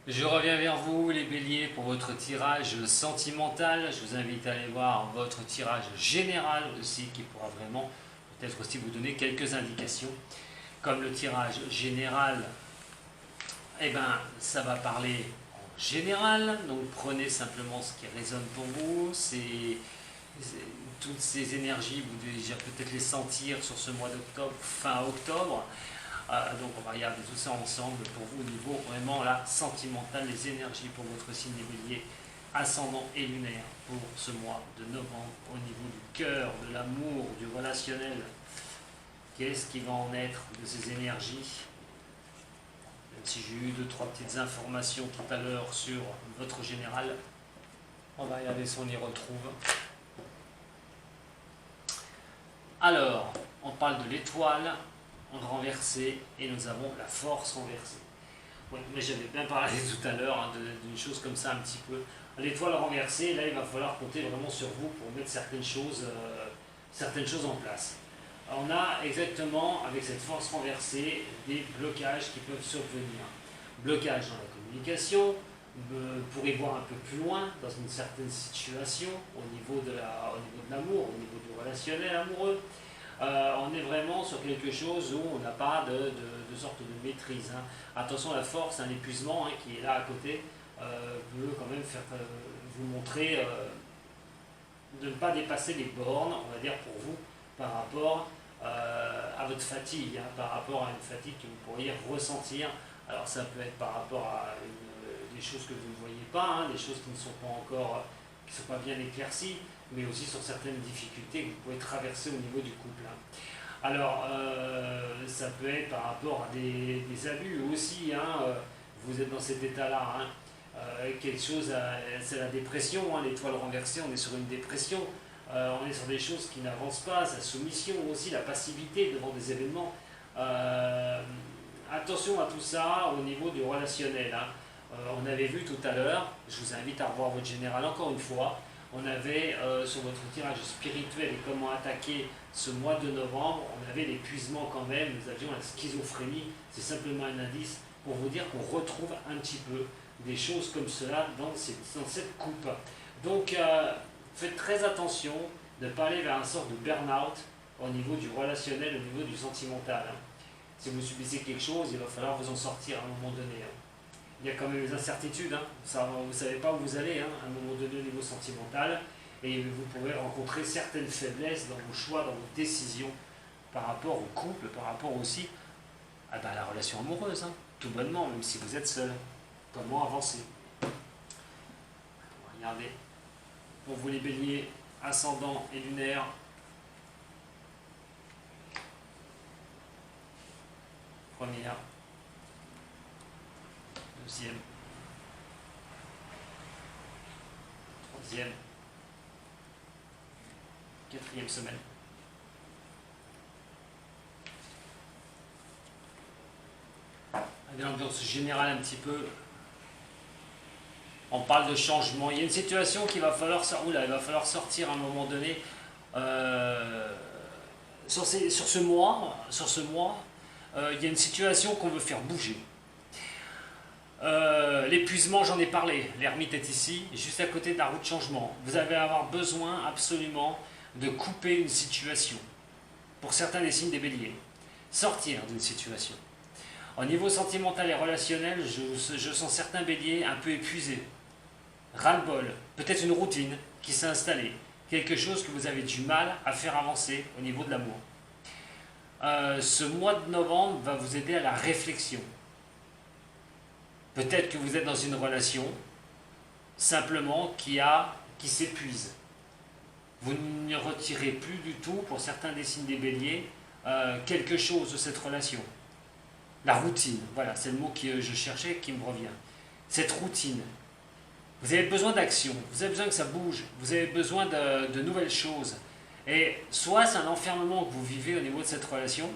Je reviens vers vous les béliers pour votre tirage sentimental. Je vous invite à aller voir votre tirage général aussi qui pourra vraiment peut-être aussi vous donner quelques indications. Comme le tirage général, ça va parler en général. Donc prenez simplement ce qui résonne pour vous. Toutes ces énergies, vous devez déjà peut-être les sentir sur ce mois d'octobre, fin octobre. Donc on va regarder tout ça ensemble pour vous au niveau vraiment là, sentimental, les énergies pour votre signe des béliers, ascendant et lunaire pour ce mois de novembre au niveau du cœur, de l'amour, du relationnel. Qu'est-ce qui va en être de ces énergies? Même si j'ai eu 2-3 petites informations tout à l'heure sur votre général, on va regarder si on y retrouve. Alors, on parle de l'étoile renversée et nous avons la force renversée. Oui, mais j'avais bien parlé tout à l'heure d'une chose comme ça un petit peu. L'étoile renversée, là il va falloir compter vraiment sur vous pour mettre certaines choses en place. On a exactement avec cette force renversée des blocages qui peuvent survenir. Blocage dans la communication, pour y voir un peu plus loin dans une certaine situation au niveau de l'amour, au niveau du relationnel amoureux. On est vraiment sur quelque chose où on n'a pas de sorte de maîtrise. Attention à la force, l'épuisement qui est là à côté peut quand même faire vous montrer de ne pas dépasser les bornes, on va dire pour vous, par rapport à votre fatigue, par rapport à une fatigue que vous pourriez ressentir. Alors ça peut être par rapport à des choses que vous ne voyez pas, des choses qui ne sont pas encore, qui ne sont pas bien éclaircies, mais aussi sur certaines difficultés que vous pouvez traverser au niveau du couple. Alors, ça peut être par rapport à des abus aussi, vous êtes dans cet état-là, quelque chose, c'est la dépression, l'étoile renversée, on est sur une dépression, on est sur des choses qui n'avancent pas, sa soumission aussi, la passivité devant des événements. Attention à tout ça au niveau du relationnel. On avait vu tout à l'heure, je vous invite à revoir votre général encore une fois, on avait sur votre tirage spirituel et comment attaquer ce mois de novembre, on avait l'épuisement quand même, nous avions la schizophrénie, c'est simplement un indice pour vous dire qu'on retrouve un petit peu des choses comme cela dans cette coupe. Donc faites très attention de ne pas aller vers une sorte de burn-out au niveau du relationnel, au niveau du sentimental. Si vous subissez quelque chose, il va falloir vous en sortir à un moment donné. Il y a quand même des incertitudes, vous ne savez pas où vous allez à un moment donné au niveau sentimental, et vous pourrez rencontrer certaines faiblesses dans vos choix, dans vos décisions, par rapport au couple, par rapport aussi à la relation amoureuse, tout bonnement, même si vous êtes seul. Comment avancer? Regardez, pour vous les béliers, ascendant et lunaire, première, deuxième, troisième, quatrième semaine. L'ambiance générale un petit peu. On parle de changement. Il y a une situation qu'il va falloir sortir à un moment donné. Sur ce mois, il y a une situation qu'on veut faire bouger. L'épuisement, j'en ai parlé. L'ermite est ici, juste à côté de la route de changement. Vous allez avoir besoin absolument de couper une situation. Pour certains des signes des béliers. Sortir d'une situation. Au niveau sentimental et relationnel, je sens certains béliers un peu épuisés. Ras-le-bol. Peut-être une routine qui s'est installée. Quelque chose que vous avez du mal à faire avancer au niveau de l'amour. Ce mois de novembre va vous aider à la réflexion. Peut-être que vous êtes dans une relation, simplement, qui s'épuise. Vous ne retirez plus du tout, pour certains des signes des béliers, quelque chose de cette relation. La routine, voilà, c'est le mot que je cherchais qui me revient. Cette routine. Vous avez besoin d'action, vous avez besoin que ça bouge, vous avez besoin de nouvelles choses. Et soit c'est un enfermement que vous vivez au niveau de cette relation,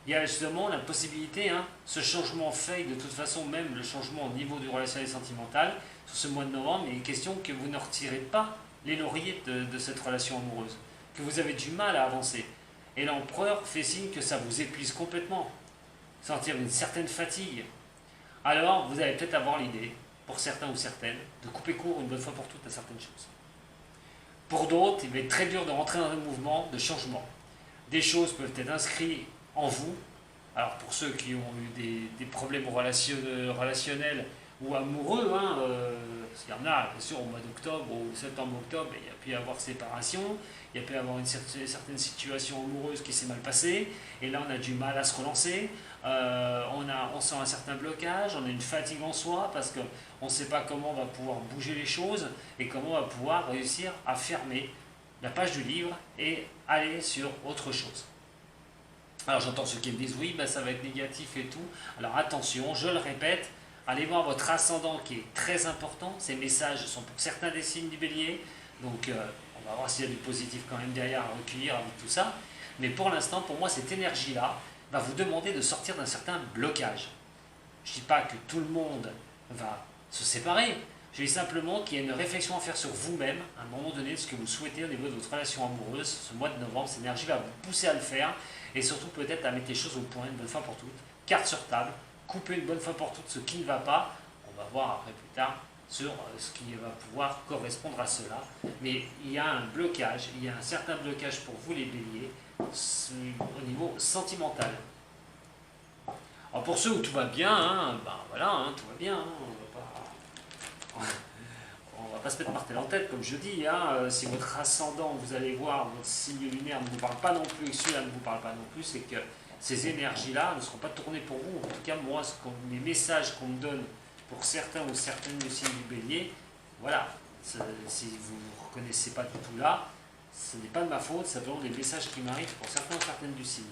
il y a justement la possibilité, ce changement fait, de toute façon, même le changement au niveau du relationnel sentimental, sur ce mois de novembre, il est question que vous ne retirez pas les lauriers de cette relation amoureuse, que vous avez du mal à avancer. Et l'empereur fait signe que ça vous épuise complètement, sentir une certaine fatigue. alors vous allez peut-être avoir l'idée, pour certains ou certaines, de couper court une bonne fois pour toutes à certaines choses. Pour d'autres, il va être très dur de rentrer dans un mouvement de changement. Des choses peuvent être inscrites en vous. Alors pour ceux qui ont eu des problèmes relationnels ou amoureux, parce qu'il y en a, bien sûr, au mois d'octobre ou septembre-octobre, il y a pu y avoir séparation, il y a pu y avoir une certaine situation amoureuse qui s'est mal passée, et là on a du mal à se relancer, on sent un certain blocage, on a une fatigue en soi, parce qu'on ne sait pas comment on va pouvoir bouger les choses, et comment on va pouvoir réussir à fermer la page du livre et aller sur autre chose. Alors j'entends ceux qui me disent oui, ben, ça va être négatif et tout. Alors attention, je le répète, allez voir votre ascendant qui est très important. Ces messages sont pour certains des signes du bélier. Donc on va voir s'il y a du positif quand même derrière à recueillir avec tout ça. Mais pour l'instant, pour moi, cette énergie-là va vous demander de sortir d'un certain blocage. Je ne dis pas que tout le monde va se séparer. Je dis simplement qu'il y a une réflexion à faire sur vous-même, à un moment donné, de ce que vous souhaitez au niveau de votre relation amoureuse. Ce mois de novembre, cette énergie va vous pousser à le faire, et surtout peut-être à mettre les choses au point une bonne fois pour toutes. Carte sur table, couper une bonne fois pour toutes ce qui ne va pas. On va voir après plus tard sur ce qui va pouvoir correspondre à cela. Mais il y a un blocage, il y a un certain blocage pour vous les béliers, au niveau sentimental. Alors pour ceux où tout va bien, ben voilà, tout va bien, on va pas se mettre martel en tête, comme je dis. Si votre ascendant, vous allez voir, votre signe lunaire ne vous parle pas non plus, et celui-là ne vous parle pas non plus, c'est que ces énergies-là ne seront pas tournées pour vous. En tout cas, moi, les messages qu'on me donne pour certains ou certaines du signe du bélier, voilà, si vous ne reconnaissez pas du tout là, ce n'est pas de ma faute, c'est vraiment des messages qui m'arrivent pour certains ou certaines du signe.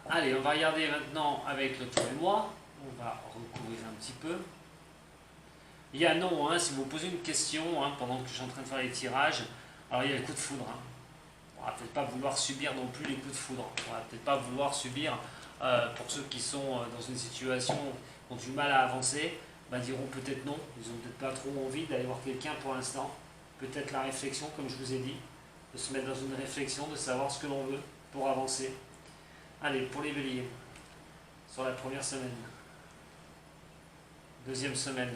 Allez, on va regarder maintenant avec le tour du mois. On va recouvrir un petit peu. Il y a non, si vous posez une question pendant que je suis en train de faire les tirages, alors il y a le coup de foudre. On ne va peut-être pas vouloir subir non plus les coups de foudre. On ne va peut-être pas vouloir subir, pour ceux qui sont dans une situation, qui ont du mal à avancer, diront peut-être non. Ils n'ont peut-être pas trop envie d'aller voir quelqu'un pour l'instant. Peut-être la réflexion, comme je vous ai dit, de se mettre dans une réflexion, de savoir ce que l'on veut pour avancer. Allez, pour les béliers, sur la première semaine, deuxième semaine,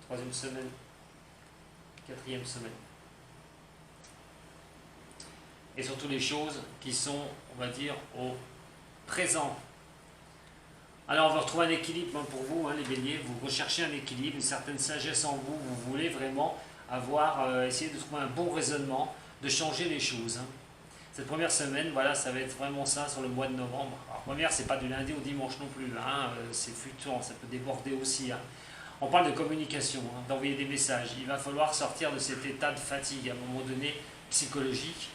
troisième semaine, quatrième semaine. Et surtout les choses qui sont, on va dire, au présent. Alors on va retrouver un équilibre pour vous, les béliers. Vous recherchez un équilibre, une certaine sagesse en vous. Vous voulez vraiment essayer de trouver un bon raisonnement, de changer les choses. Cette première semaine, voilà, ça va être vraiment ça sur le mois de novembre. Alors première, c'est pas du lundi au dimanche non plus, c'est fluctuant, ça peut déborder aussi. On parle de communication, d'envoyer des messages. Il va falloir sortir de cet état de fatigue à un moment donné psychologique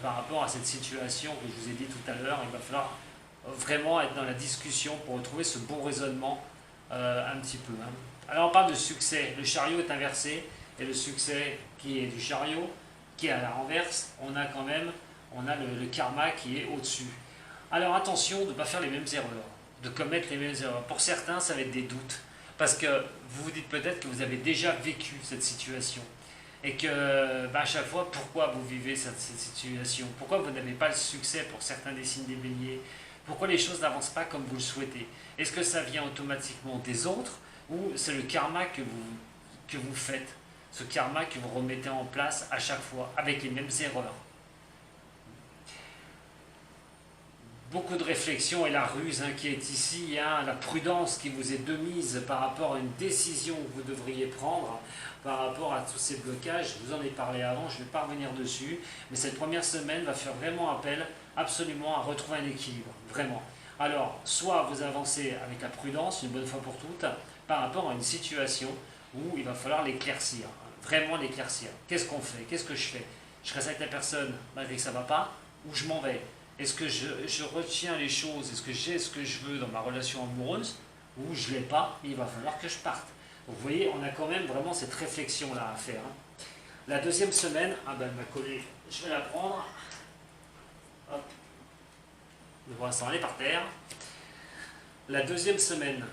par rapport à cette situation que je vous ai dit tout à l'heure. Il va falloir vraiment être dans la discussion pour retrouver ce bon raisonnement un petit peu. Alors on parle de succès. Le chariot est inversé et le succès qui est du chariot, qui est à la renverse, on a quand même le karma qui est au-dessus. Alors attention de ne pas faire les mêmes erreurs, de commettre les mêmes erreurs. Pour certains, ça va être des doutes. Parce que vous vous dites peut-être que vous avez déjà vécu cette situation. Et que à chaque fois, pourquoi vous vivez cette situation? Pourquoi vous n'avez pas le succès pour certains des signes des béliers? Pourquoi les choses n'avancent pas comme vous le souhaitez? Est-ce que ça vient automatiquement des autres? Ou c'est le karma que vous faites? Ce karma que vous remettez en place à chaque fois, avec les mêmes erreurs? Beaucoup de réflexion et la ruse qui est ici, la prudence qui vous est de mise par rapport à une décision que vous devriez prendre, par rapport à tous ces blocages. Je vous en ai parlé avant, je ne vais pas revenir dessus, mais cette première semaine va faire vraiment appel absolument à retrouver un équilibre, vraiment. Alors, soit vous avancez avec la prudence, une bonne fois pour toutes, par rapport à une situation où il va falloir l'éclaircir, vraiment l'éclaircir. Qu'est-ce qu'on fait? Qu'est-ce que je fais? Je reste avec la personne malgré que ça ne va pas, ou je m'en vais? Est-ce que je retiens les choses? Est-ce que j'ai ce que je veux dans ma relation amoureuse? Ou je ne l'ai pas, il va falloir que je parte. Donc vous voyez, on a quand même vraiment cette réflexion-là à faire. La deuxième semaine, elle m'a collé, je vais la prendre. Hop. Pour l'instant, elle est par terre. La deuxième semaine.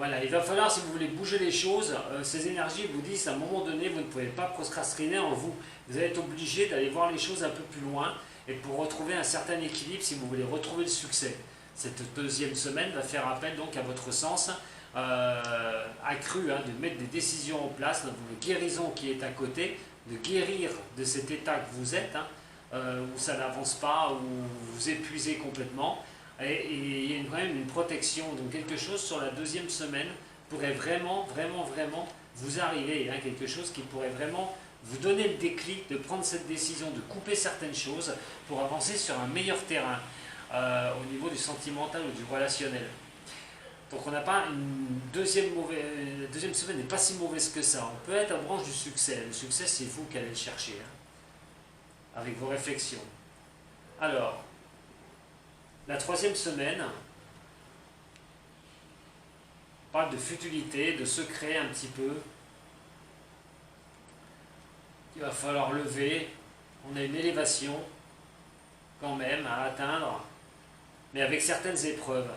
Voilà, il va falloir, si vous voulez bouger les choses, ces énergies vous disent à un moment donné, vous ne pouvez pas procrastiner en vous. Vous allez être obligé d'aller voir les choses un peu plus loin et pour retrouver un certain équilibre, si vous voulez retrouver le succès. Cette deuxième semaine va faire appel donc à votre sens accru, hein, de mettre des décisions en place, donc une guérison qui est à côté, de guérir de cet état que vous êtes, hein, où ça n'avance pas, où vous vous épuisez complètement. Et il y a quand même une protection, donc quelque chose sur la deuxième semaine pourrait vraiment, vraiment, vraiment vous arriver, hein, quelque chose qui pourrait vraiment vous donner le déclic de prendre cette décision, de couper certaines choses pour avancer sur un meilleur terrain au niveau du sentimental ou du relationnel. Donc on n'a pas une deuxième semaine n'est pas si mauvaise que ça. On peut être en branche du succès. Le succès, c'est vous qui allez le chercher, hein, avec vos réflexions. Alors, la troisième semaine parle de futilité, de secret un petit peu. Il va falloir lever. On a une élévation quand même à atteindre, mais avec certaines épreuves.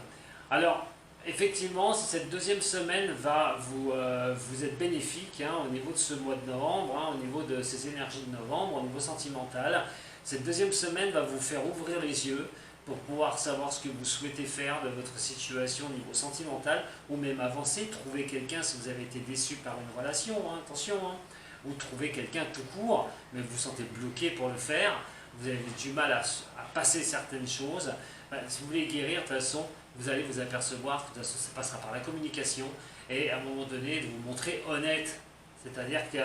Alors, effectivement, cette deuxième semaine va vous être bénéfique, hein, au niveau de ce mois de novembre, hein, au niveau de ces énergies de novembre, au niveau sentimental. Cette deuxième semaine va vous faire ouvrir les yeux pour pouvoir savoir ce que vous souhaitez faire de votre situation au niveau sentimental, ou même avancer, trouver quelqu'un si vous avez été déçu par une relation, hein, attention, hein, ou trouver quelqu'un tout court, mais vous vous sentez bloqué pour le faire, vous avez du mal à passer certaines choses. Si vous voulez guérir, de toute façon, vous allez vous apercevoir, de toute façon, ça passera par la communication, et à un moment donné, de vous montrer honnête, c'est-à-dire que,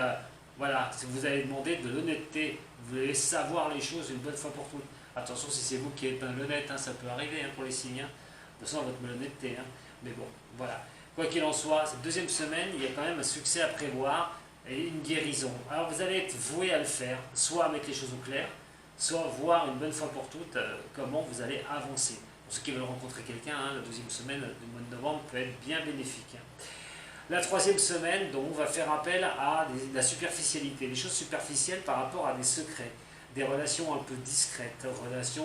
voilà, si vous allez demander de l'honnêteté, vous allez savoir les choses une bonne fois pour toutes. Attention, si c'est vous qui êtes malhonnête, hein, ça peut arriver, hein, pour les signes, hein. De toute façon, votre malhonnêteté, hein. Mais bon, voilà. Quoi qu'il en soit, cette deuxième semaine, il y a quand même un succès à prévoir et une guérison. Alors vous allez être voué à le faire, soit à mettre les choses au clair, soit voir une bonne fois pour toutes comment vous allez avancer. Pour ceux qui veulent rencontrer quelqu'un, hein, la deuxième semaine du mois de novembre peut être bien bénéfique. La troisième semaine, donc, on va faire appel à la superficialité, les choses superficielles par rapport à des secrets, des relations un peu discrètes,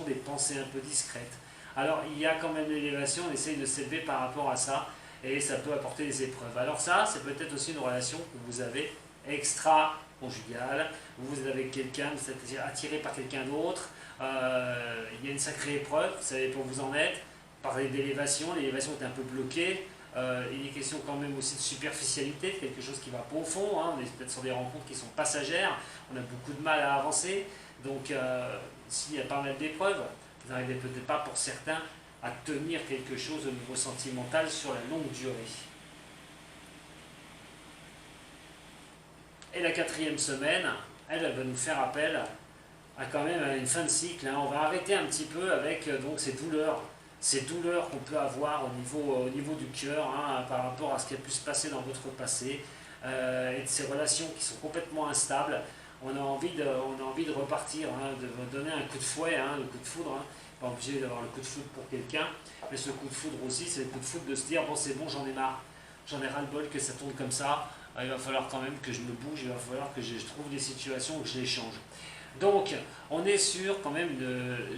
des pensées un peu discrètes. Alors il y a quand même l'élévation, on essaye de s'élever par rapport à ça, et ça peut apporter des épreuves. Alors ça, c'est peut-être aussi une relation que vous avez extra-conjugale, vous êtes avec quelqu'un, vous êtes attiré par quelqu'un d'autre, il y a une sacrée épreuve, vous savez pour vous en être, parler d'élévation, l'élévation est un peu bloquée, il est question quand même aussi de superficialité, de quelque chose qui va pas au fond, hein, on est peut-être sur des rencontres qui sont passagères, on a beaucoup de mal à avancer, donc s'il y a pas mal d'épreuves, vous n'arrivez peut-être pas pour certains à tenir quelque chose au niveau sentimental sur la longue durée. Et la quatrième semaine, elle va nous faire appel à quand même à une fin de cycle, hein. On va arrêter un petit peu avec donc ces douleurs qu'on peut avoir au niveau du cœur, hein, par rapport à ce qui a pu se passer dans votre passé, et de ces relations qui sont complètement instables. On a envie de repartir, hein, de donner un coup de fouet, hein, le coup de foudre, hein. Pas obligé d'avoir le coup de foudre pour quelqu'un, mais ce coup de foudre aussi, c'est le coup de foudre de se dire bon c'est bon, j'en ai marre, j'en ai ras-le-bol que ça tourne comme ça, il va falloir quand même que je me bouge, il va falloir que je trouve des situations où je les change. Donc on est sur quand même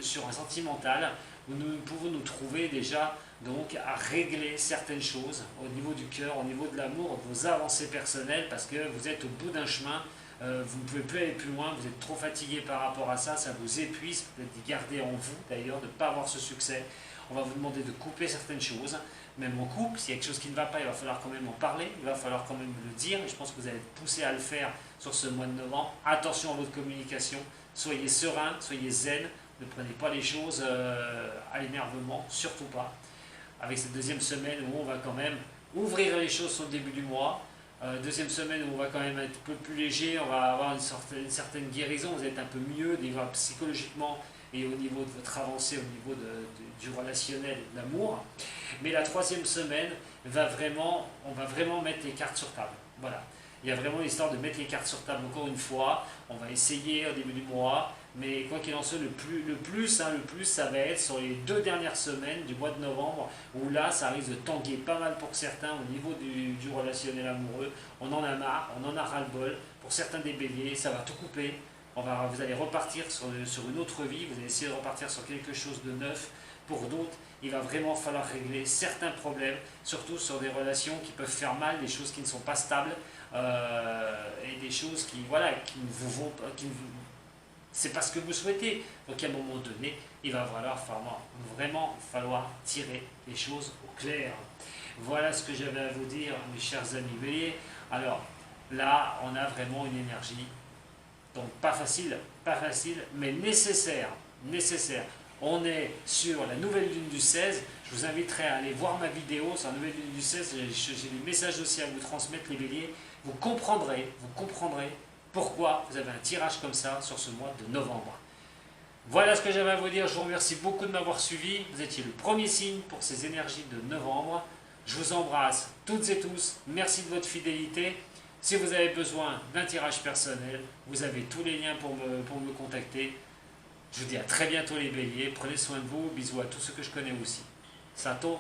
sur un sentimental où nous pouvons nous trouver déjà donc à régler certaines choses au niveau du cœur, au niveau de l'amour, de vos avancées personnelles, parce que vous êtes au bout d'un chemin. Vous ne pouvez plus aller plus loin, vous êtes trop fatigué par rapport à ça, ça vous épuise, peut-être d'y garder en vous d'ailleurs, de ne pas avoir ce succès. On va vous demander de couper certaines choses, même en couple, s'il y a quelque chose qui ne va pas, il va falloir quand même en parler, il va falloir quand même le dire, et je pense que vous allez être poussé à le faire sur ce mois de novembre. Attention à votre communication, soyez serein, soyez zen, ne prenez pas les choses à l'énervement, surtout pas. Avec cette deuxième semaine où on va quand même ouvrir les choses au début du mois, deuxième semaine où on va quand même être un peu plus léger, on va avoir une certaine guérison, vous êtes un peu mieux déjà psychologiquement et au niveau de votre avancée, au niveau du relationnel et de l'amour. Mais la troisième semaine, on va vraiment mettre les cartes sur table. Voilà. Il y a vraiment l'histoire de mettre les cartes sur table encore une fois. On va essayer au début du mois, mais quoi qu'il en soit, le plus, ça va être sur les 2 dernières semaines du mois de novembre, où là, ça risque de tanguer pas mal pour certains au niveau du relationnel amoureux. On en a marre, on en a ras-le-bol. Pour certains des béliers, ça va tout couper. Vous allez repartir sur une autre vie, vous allez essayer de repartir sur quelque chose de neuf, Pour d'autres, il va vraiment falloir régler certains problèmes, surtout sur des relations qui peuvent faire mal, des choses qui ne sont pas stables, et des choses qui, voilà, qui ne vous vont pas, c'est pas ce que vous souhaitez. Donc à un moment donné, il va vraiment falloir tirer les choses au clair. Voilà ce que j'avais à vous dire, mes chers amis béliers. Alors là, on a vraiment une énergie, donc pas facile, mais nécessaire. On est sur la nouvelle lune du 16. Je vous inviterai à aller voir ma vidéo sur la nouvelle lune du 16. J'ai des messages aussi à vous transmettre, les béliers. Vous comprendrez pourquoi vous avez un tirage comme ça sur ce mois de novembre. Voilà ce que j'avais à vous dire. Je vous remercie beaucoup de m'avoir suivi. Vous étiez le premier signe pour ces énergies de novembre. Je vous embrasse toutes et tous. Merci de votre fidélité. Si vous avez besoin d'un tirage personnel, vous avez tous les liens pour me contacter. Je vous dis à très bientôt les béliers. Prenez soin de vous. Bisous à tous ceux que je connais aussi. Sato.